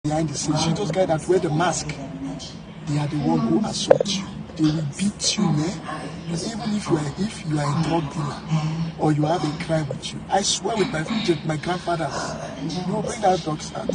behind the scenes. See those guys that wear the mask, they are the one who assault you. They will beat you, man. Even if you are a drug dealer or you have a crime with you. I swear with my grandfathers, you will bring that drugs out.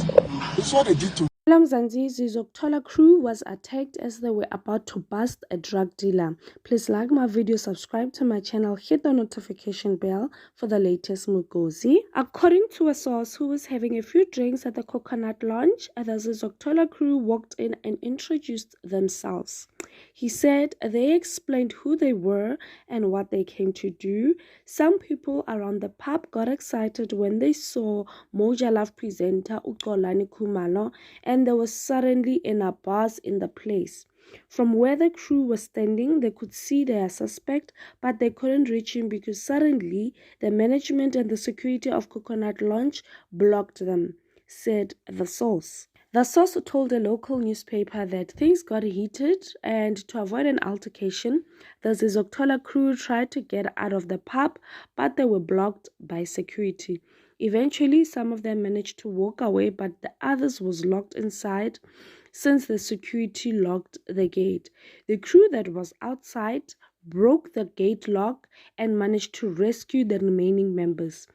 It's what they did to Mzansi's Sizokuthola crew was attacked as they were about to bust a drug dealer. Please like my video, subscribe to my channel, hit the notification bell for the latest Mugozi. According to a source who was having a few drinks at the Coconut Lounge, the Sizokuthola crew walked in and introduced themselves. He said they explained who they were and what they came to do. Some people around the pub got excited when they saw Moja Love presenter Uxolani Khumalo, and there was suddenly a buzz in the place. From where the crew was standing, they could see their suspect, but they couldn't reach him because suddenly the management and the security of Coconut Lounge blocked them, said the source. The source told a local newspaper that things got heated and to avoid an altercation, the Sizokuthola crew tried to get out of the pub, but they were blocked by security. Eventually, some of them managed to walk away, but the others was locked inside since the security locked the gate. The crew that was outside broke the gate lock and managed to rescue the remaining members.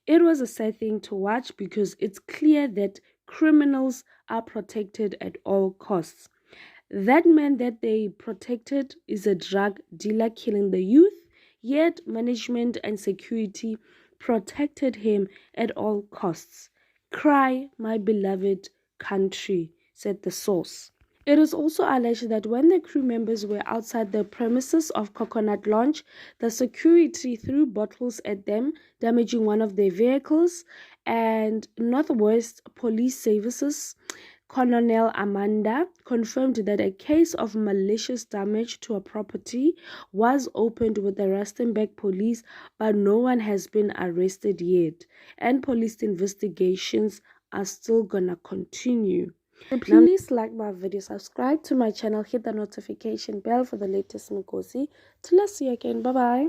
It was a sad thing to watch because it's clear that criminals are protected at all costs. That man that they protected is a drug dealer killing the youth, yet management and security protected him at all costs. Cry, my beloved country, said the source. It is also alleged that when the crew members were outside the premises of Coconut Lounge, the security threw bottles at them, damaging one of their vehicles, and Northwest Police Services Colonel Amanda confirmed that a case of malicious damage to a property was opened with the Rustenburg police, but no one has been arrested yet, and police investigations are still gonna continue. Please like my video, subscribe to my channel, hit the notification bell for the latest Mugosi. Till I see you again. Bye bye.